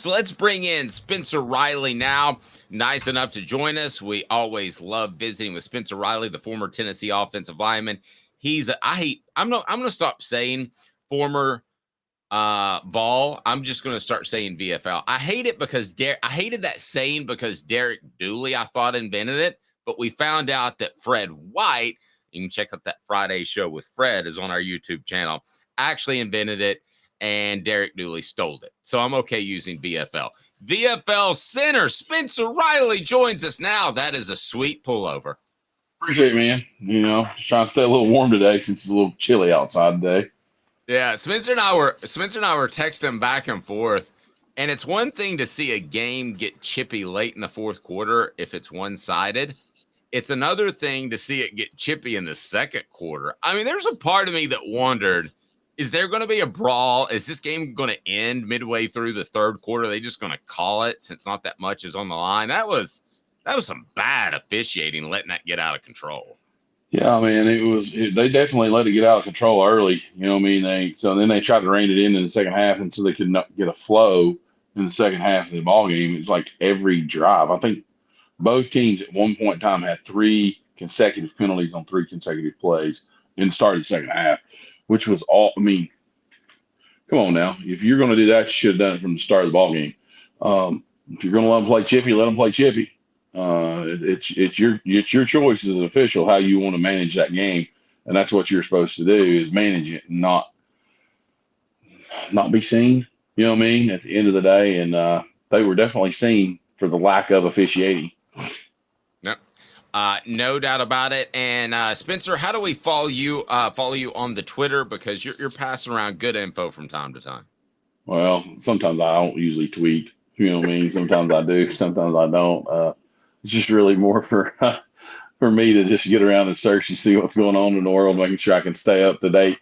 So let's bring in Spencer Riley now. Nice enough to join us. We always love visiting with Spencer Riley, the former Tennessee offensive lineman. I'm going to stop saying former Vol. I'm just going to start saying VFL. I hate it because I hated that saying because Derek Dooley, I thought, invented it. But we found out that Fred White, you can check out that Friday show with Fred, is on our YouTube channel, actually invented it. And Derek Dooley stole it. So I'm okay using VFL. VFL center Spencer Riley joins us now. That is a sweet pullover. Appreciate it, man. Just trying to stay a little warm today since it's a little chilly outside today. Yeah, Spencer and I were texting back and forth. And it's one thing to see a game get chippy late in the fourth quarter if it's one-sided. It's another thing to see it get chippy in the second quarter. I mean, there's a part of me that wondered, is there going to be a brawl? Is this game going to end midway through the third quarter? Are they just going to call it since not that much is on the line? That was some bad officiating, letting that get out of control. Yeah, man, they definitely let it get out of control early. You know what I mean? So then they tried to rein it in the second half, and so they could not get a flow in the second half of the ball game. It's like every drive. I think both teams at one point in time had 3 consecutive penalties on 3 consecutive plays in the start of the second half, which was all. I mean, come on now. If you're going to do that, you should have done it from the start of the ball game. If you're going to let them play chippy, let them play chippy. It's your choice as an official how you want to manage that game, and that's what you're supposed to do is manage it, and not be seen. You know what I mean? At the end of the day, and they were definitely seen for the lack of officiating. Yep. No doubt about it. And Spencer, how do we follow you on the Twitter? Because you're passing around good info from time to time. Well, sometimes I don't usually tweet. You know what I mean? Sometimes I do, sometimes I don't. It's just really more for for me to just get around and search and see what's going on in the world, making sure I can stay up to date.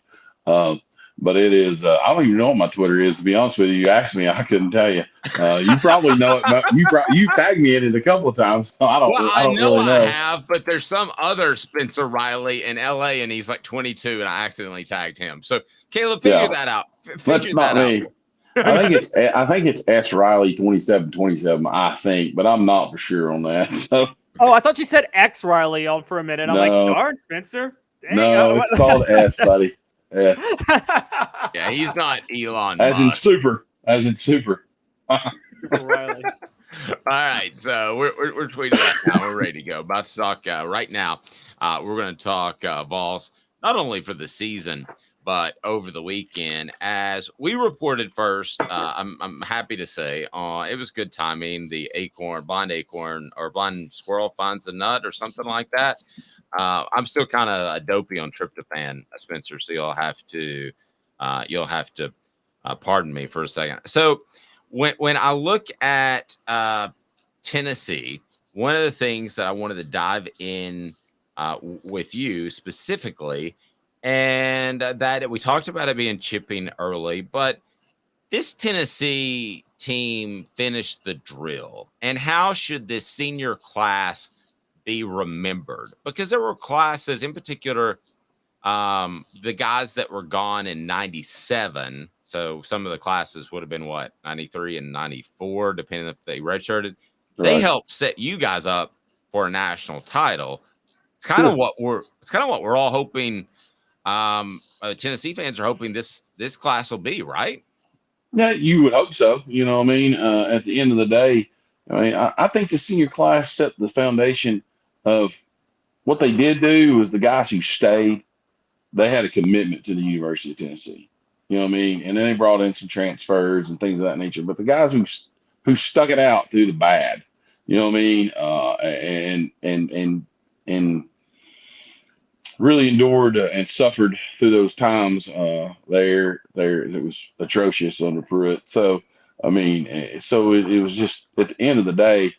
But it is, I don't even know what my Twitter is, to be honest with you. You asked me, I couldn't tell you. You probably know it, but you tagged me in it a couple of times, so Well, I I don't know really I know. have, but there's some other Spencer Riley in LA, and he's like 22, and I accidentally tagged him. So, Caleb, figure Yeah, that out. that's Figure not that out. me. I think it's S Riley 2727. I think, but I'm not for sure on that. So, Oh, I thought you said X Riley on for a minute. I'm like, no, darn, Spencer. Dang. no, it's called S, buddy. S, Yeah, he's not Elon as in Musk. super, as in super. Super Riley. All right, so we're tweeting that now. We're ready to go. About to talk right now. We're going to talk Vols not only for the season but over the weekend. As we reported first, I'm happy to say it was good timing. The blind acorn or blind squirrel finds a nut or something like that. I'm still kind of a dopey on tryptophan, Spencer. So you'll have to pardon me for a second. So when I look at Tennessee, one of the things that I wanted to dive in with you specifically, and that we talked about it being chipping early, but this Tennessee team finished the drill, and how should this senior class be remembered? Because there were classes in particular, the guys that were gone in 97. So some of the classes would have been 93 and 94, depending if they redshirted. They Right. helped set you guys up for a national title. It's kind of Sure. what we're all hoping. Tennessee fans are hoping this class will be, right. Yeah, you would hope so. You know what I mean? At the end of the day, I think the senior class set the foundation of what they did do was the guys who stayed, they had a commitment to the University of Tennessee. You know what I mean? And then they brought in some transfers and things of that nature. But the guys who stuck it out through the bad, you know what I mean? And really endured and suffered through those times. There it was atrocious under Pruitt. So I mean, it was just at the end of the day,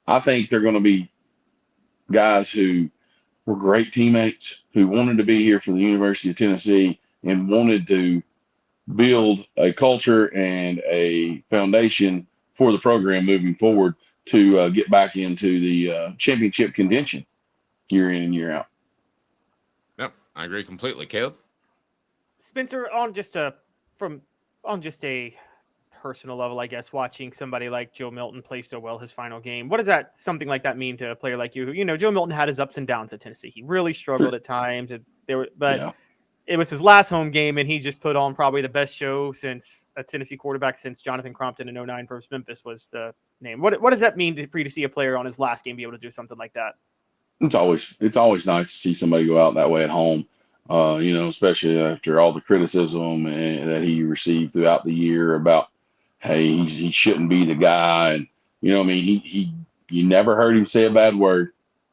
I think they're going to be guys who were great teammates who wanted to be here for the University of Tennessee and wanted to build a culture and a foundation for the program moving forward to get back into the championship contention year in and year out. Yep, I agree completely, Caleb. Spencer, on just a personal level, I guess, watching somebody like Joe Milton play so well his final game. What does something like that mean to a player like you? Who, Joe Milton had his ups and downs at Tennessee. He really struggled at times, but it was his last home game, and he just put on probably the best show since a Tennessee quarterback since Jonathan Crompton in 09 versus Memphis was the name. What does that mean for you to see a player on his last game be able to do something like that? It's always nice to see somebody go out that way at home. Especially after all the criticism that he received throughout the year about, hey, he shouldn't be the guy, and you never heard him say a bad word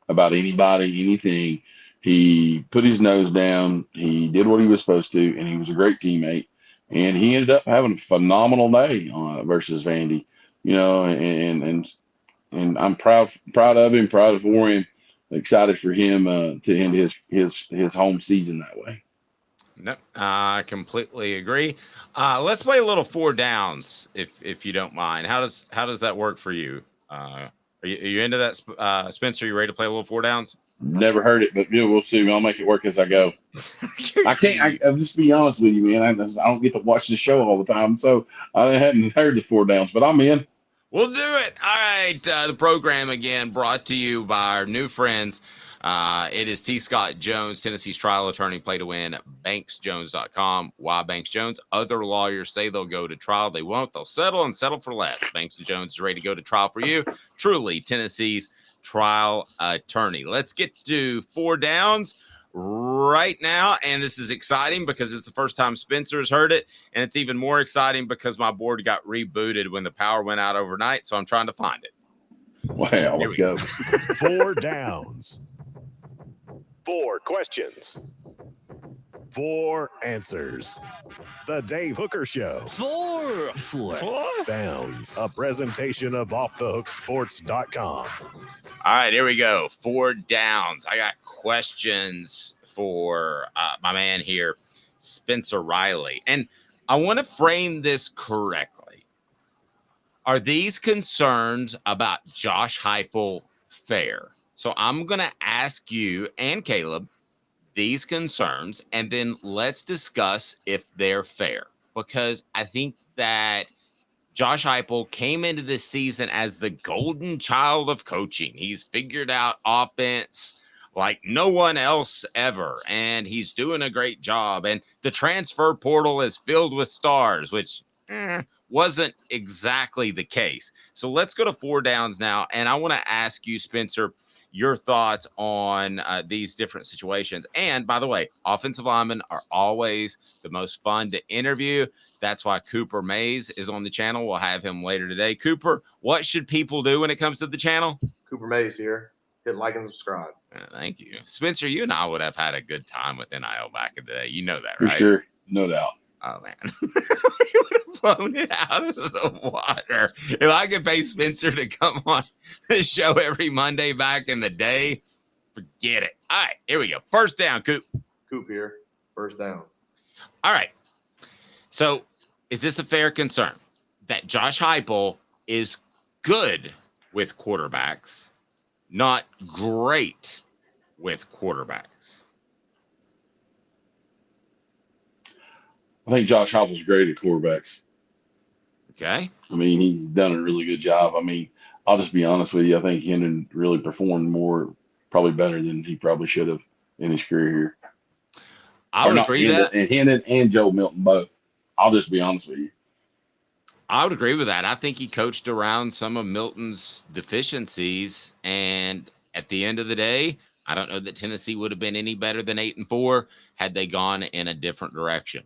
about anybody, anything. He put his nose down. He did what he was supposed to, and he was a great teammate. And he ended up having a phenomenal day versus Vandy. And I'm proud of him, proud for him, excited for him to end his home season that way. Nope, I completely agree. Let's play a little 4 downs, if you don't mind. How does that work for you? Are you into that, Spencer? You ready to play a little 4 downs? Never heard it, but we'll see. I'll make it work as I go. I can't. I'll just be honest with you, man. I don't get to watch the show all the time, so I hadn't heard the 4 downs. But I'm in. We'll do it. All right. The program again brought to you by our new friends. It is T. Scott Jones, Tennessee's trial attorney, play to win, banksjones.com. Why Banks Jones? Other lawyers say they'll go to trial. They won't. They'll settle and settle for less. Banks & Jones is ready to go to trial for you. Truly, Tennessee's trial attorney. Let's get to 4 downs right now. And this is exciting because it's the first time Spencer's heard it. And it's even more exciting because my board got rebooted when the power went out overnight. So I'm trying to find it. Wow, let's go. 4 downs. 4 questions. 4 answers. The Dave Hooker Show. 4 downs. A presentation of offthehooksports.com. All right, here we go. 4 downs. I got questions for my man here, Spencer Riley. And I want to frame this correctly. Are these concerns about Josh Heupel fair? So I'm going to ask you and Caleb these concerns, and then let's discuss if they're fair. Because I think that Josh Heupel came into this season as the golden child of coaching. He's figured out offense like no one else ever, and he's doing a great job. And the transfer portal is filled with stars, which wasn't exactly the case. So let's go to 4 downs now, and I want to ask you, Spencer, your thoughts on these different situations. And by the way, offensive linemen are always the most fun to interview. That's why Cooper Mays is on the channel. We'll have him later today. Cooper, what should people do when it comes to the channel? Cooper Mays here. Hit like and subscribe. Thank you. Spencer, you and I would have had a good time with NIL back in the day. You know that, For right? sure. No doubt. Oh, man. We would have blown it out of the water. If I could pay Spencer to come on the show every Monday back in the day, forget it. All right, here we go. First down, Coop. Coop here. First down. All right. So is this a fair concern that Josh Heupel is good with quarterbacks, not great with quarterbacks? I think Josh Heupel's great at quarterbacks. Okay. I mean, he's done a really good job. I mean, I'll just be honest with you. I think Hendon really performed probably better than he probably should have in his career here. I would agree with that. And Hendon and Joe Milton both. I'll just be honest with you. I would agree with that. I think he coached around some of Milton's deficiencies. And at the end of the day, I don't know that Tennessee would have been any better than 8-4 had they gone in a different direction.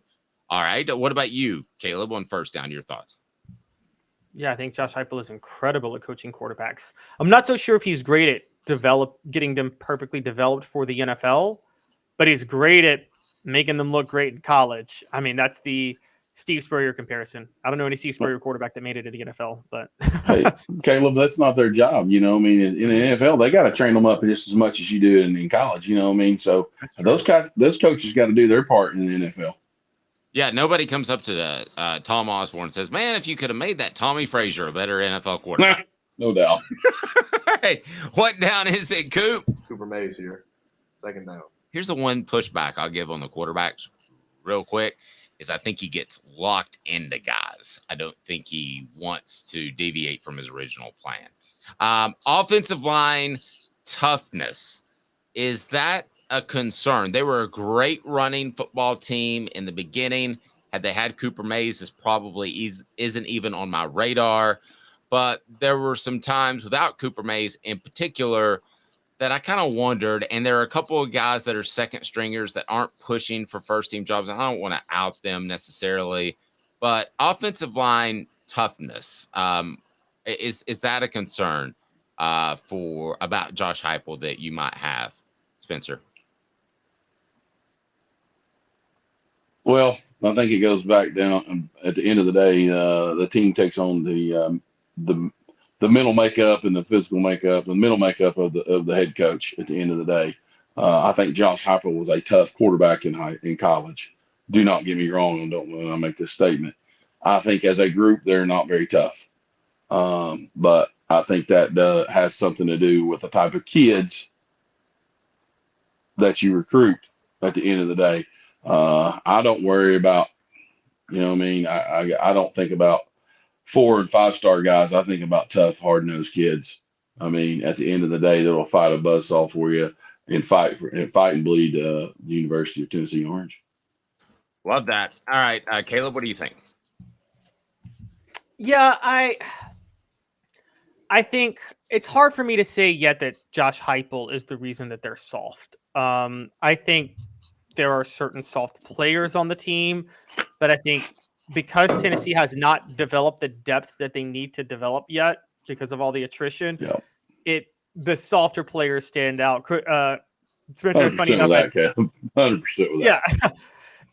All right. What about you, Caleb, on first down? Your thoughts? Yeah, I think Josh Heupel is incredible at coaching quarterbacks. I'm not so sure if he's great at getting them perfectly developed for the NFL, but he's great at making them look great in college. I mean, that's the Steve Spurrier comparison. I don't know any Steve Spurrier quarterback that made it to the NFL, but hey, Caleb, that's not their job. I mean, in the NFL, they got to train them up just as much as you do in college. You know what I mean? So those coaches got to do their part in the NFL. Yeah, nobody comes up to Tom Osborne and says, man, if you could have made that Tommy Frazier a better NFL quarterback. No doubt. All right. What down is it, Coop? Cooper Mays here. Second down. Here's the one pushback I'll give on the quarterbacks real quick is I think he gets locked into guys. does. I don't think he wants to deviate from his original plan. Offensive line toughness, is that a concern? They were a great running football team in the beginning. Had they had Cooper Mays, this probably isn't even on my radar. But there were some times without Cooper Mays in particular that I kind of wondered. And there are a couple of guys that are second stringers that aren't pushing for first team jobs. I don't want to out them necessarily, but offensive line toughness, is that a concern for about Josh Heupel that you might have, Spencer? Well, I think it goes back down at the end of the day. The team takes on the mental makeup and the physical makeup, the mental makeup of the head coach. At the end of the day, I think Josh Heupel was a tough quarterback in college. Do not get me wrong. When I make this statement, I think as a group they're not very tough. But I think that has something to do with the type of kids that you recruit. At the end of the day, I don't worry about, you know what I mean? I don't think about 4 and 5 star guys. I think about tough, hard nosed kids. I mean, at the end of the day, that'll fight a buzzsaw for you and fight and bleed the University of Tennessee Orange. Love that. All right, Caleb, what do you think? Yeah, I think it's hard for me to say yet that Josh Heupel is the reason that they're soft. I think there are certain soft players on the team, but I think because Tennessee has not developed the depth that they need to develop yet because of all the attrition, the softer players stand out. Spencer, funny enough, 100% with that. Yeah,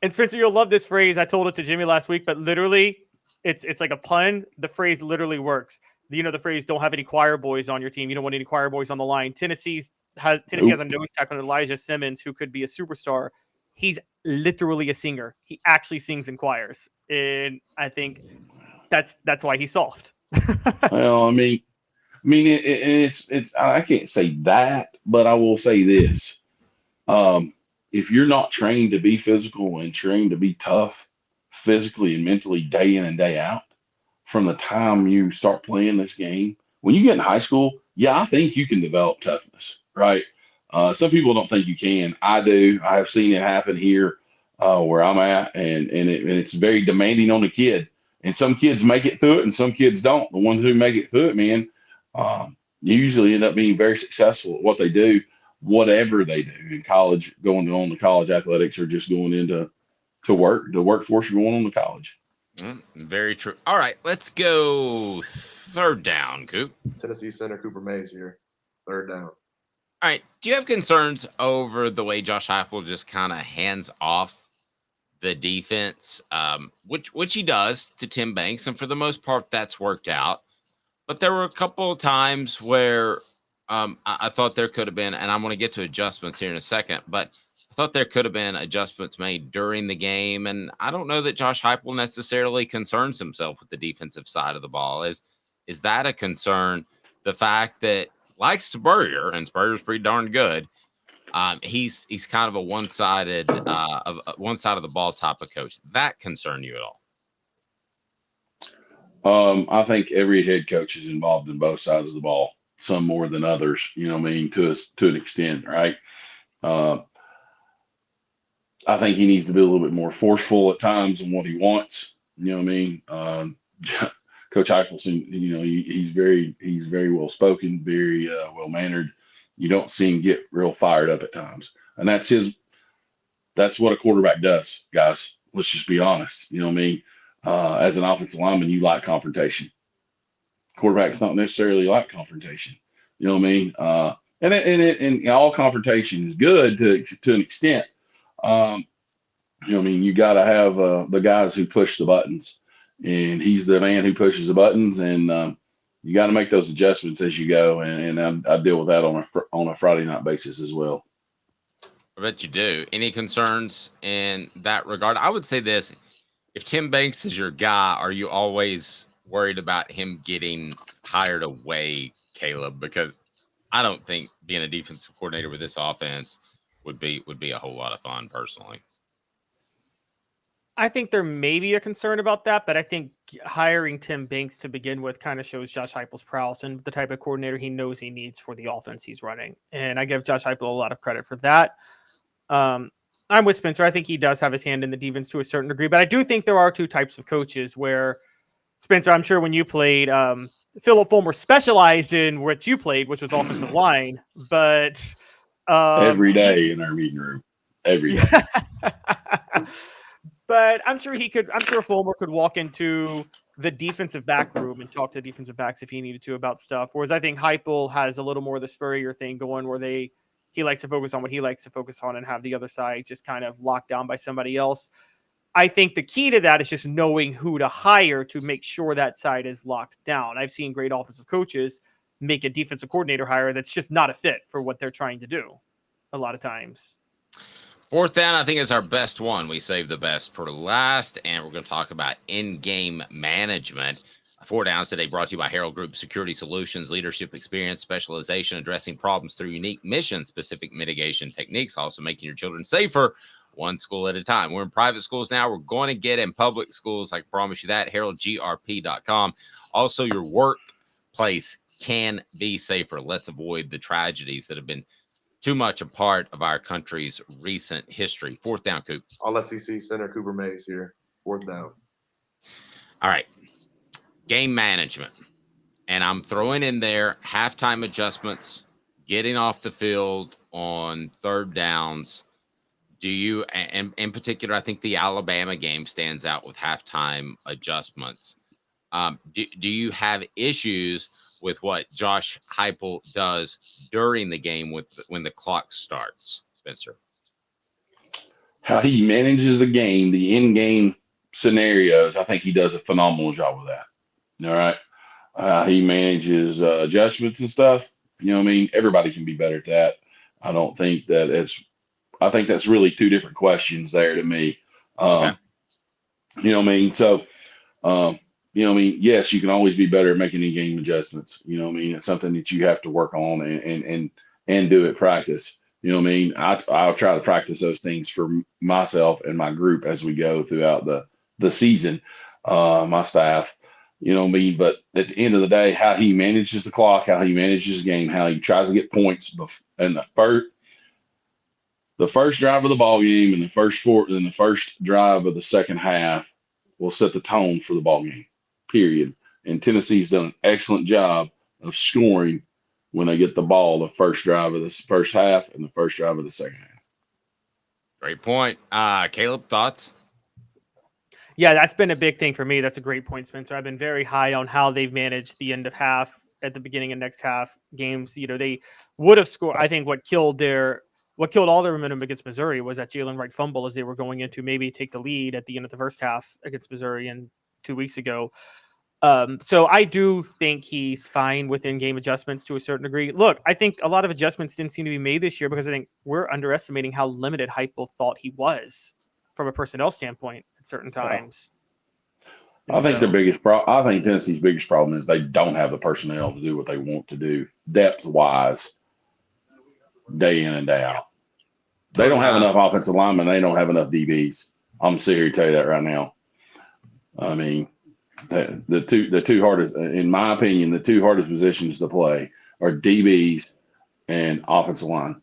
and Spencer, you'll love this phrase. I told it to Jimmy last week, but literally, it's like a pun. The phrase literally works. You know the phrase, "Don't have any choir boys on your team." You don't want any choir boys on the line. Tennessee has a nose tackle on Elijah Simmons, who could be a superstar. He's literally a singer. He actually sings in choirs, and I think that's why he's soft. Well, I mean, it's I can't say that, but I will say this: if you're not trained to be physical and trained to be tough, physically and mentally, day in and day out, from the time you start playing this game, when you get in high school, yeah, I think you can develop toughness, right? Some people don't think you can. I do. I have seen it happen here where I'm at, and it's very demanding on the kid. And some kids make it through it, and some kids don't. The ones who make it through it, man, usually end up being very successful at what they do, whatever they do in college, going on to college athletics, or just going into the workforce, or going on to college. Very true. All right, let's go third down, Coop. Tennessee center Cooper Mays here. Third down. All right. Do you have concerns over the way Josh Heupel just kind of hands off the defense, which he does to Tim Banks, and for the most part, that's worked out. But there were a couple of times where I thought there could have been, and I'm going to get to adjustments here in a second, but I thought there could have been adjustments made during the game, and I don't know that Josh Heupel necessarily concerns himself with the defensive side of the ball. Is that a concern? The fact that, like Spurrier, and Spurrier's pretty darn good, he's kind of a one-sided one side of the ball type of coach. That concern you at all? I think every head coach is involved in both sides of the ball, some more than others. You know what I mean, to an extent, right? I think he needs to be a little bit more forceful at times in what he wants. You know what I mean? Coach Heupel, you know, he's very well spoken, very well mannered. You don't see him get real fired up at times, and that's what a quarterback does, guys. Let's just be honest. You know what I mean? As an offensive lineman, you like confrontation. Quarterbacks don't necessarily like confrontation. You know what I mean? And all confrontation is good to an extent. You know what I mean? You got to have the guys who push the buttons, and he's the man who pushes the buttons, and you got to make those adjustments as you go. And I deal with that on a Friday night basis as well. I bet you do. Any concerns in that regard? I would say this: if Tim Banks is your guy, are you always worried about him getting hired away, Caleb? Because I don't think being a defensive coordinator with this offense would be a whole lot of fun, personally. I think there may be a concern about that, but I think hiring Tim Banks to begin with kind of shows Josh Heupel's prowess and the type of coordinator he knows he needs for the offense he's running. And I give Josh Heupel a lot of credit for that. I'm with Spencer. I think he does have his hand in the defense to a certain degree, but I do think there are two types of coaches where, Spencer, I'm sure when you played, Philip Fulmer specialized in what you played, which was offensive line, but every day in our meeting room, every day. But I'm sure Fulmer could walk into the defensive back room and talk to defensive backs if he needed to about stuff. Whereas I think Heupel has a little more of the Spurrier thing going where he likes to focus on what he likes to focus on and have the other side just kind of locked down by somebody else. I think the key to that is just knowing who to hire to make sure that side is locked down. I've seen great offensive coaches make a defensive coordinator hire that's just not a fit for what they're trying to do a lot of times. Fourth down, I think, is our best one. We saved the best for last, and we're going to talk about in-game management. 4 downs today brought to you by Herald Group Security Solutions, leadership experience, specialization, addressing problems through unique mission-specific mitigation techniques, also making your children safer one school at a time. We're in private schools now. We're going to get in public schools. I can promise you that. HeraldGRP.com. Also, your workplace can be safer. Let's avoid the tragedies that have been too much a part of our country's recent history. 4th down, Coop. All SEC center Cooper Mays here. 4th down. All right. Game management. And I'm throwing in there halftime adjustments, getting off the field on 3rd downs. Do you, and in particular, I think the Alabama game stands out with halftime adjustments. Do you have issues with what Josh Heupel does during the game when the clock starts, Spencer? How he manages the game, the in-game scenarios, I think he does a phenomenal job with that. All right. He manages adjustments and stuff. You know what I mean? Everybody can be better at that. I don't think that I think that's really two different questions there to me. Okay. You know what I mean? So, you know what I mean? Yes, you can always be better at making in-game adjustments. You know what I mean? It's something that you have to work on and do at practice. You know what I mean? I'll try to practice those things for myself and my group as we go throughout the season, my staff. You know what I mean? But at the end of the day, how he manages the clock, how he manages the game, how he tries to get points in the first drive of the ball game and the first drive of the second half will set the tone for the ball game, period. And Tennessee's done an excellent job of scoring when they get the ball the first drive of the first half and the first drive of the second half. Great point. Caleb, thoughts? Yeah, that's been a big thing for me. That's a great point, Spencer. I've been very high on how they've managed the end of half at the beginning of next half games. You know, they would have scored. I think what killed all their momentum against Missouri was that Jalen Wright fumble as they were going into maybe take the lead at the end of the first half against Missouri and 2 weeks ago. So I do think he's fine with in-game adjustments to a certain degree. Look, I think a lot of adjustments didn't seem to be made this year because I think we're underestimating how limited Heupel thought he was from a personnel standpoint at certain times. I think I think Tennessee's biggest problem is they don't have the personnel to do what they want to do depth-wise, day in and day out. They don't have enough offensive linemen. They don't have enough DBs. I'm serious to tell you that right now. I mean, the two hardest, in my opinion, the two hardest positions to play are DBs and offensive line.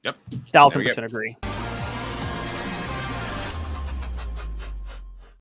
Yep. 1,000% agree.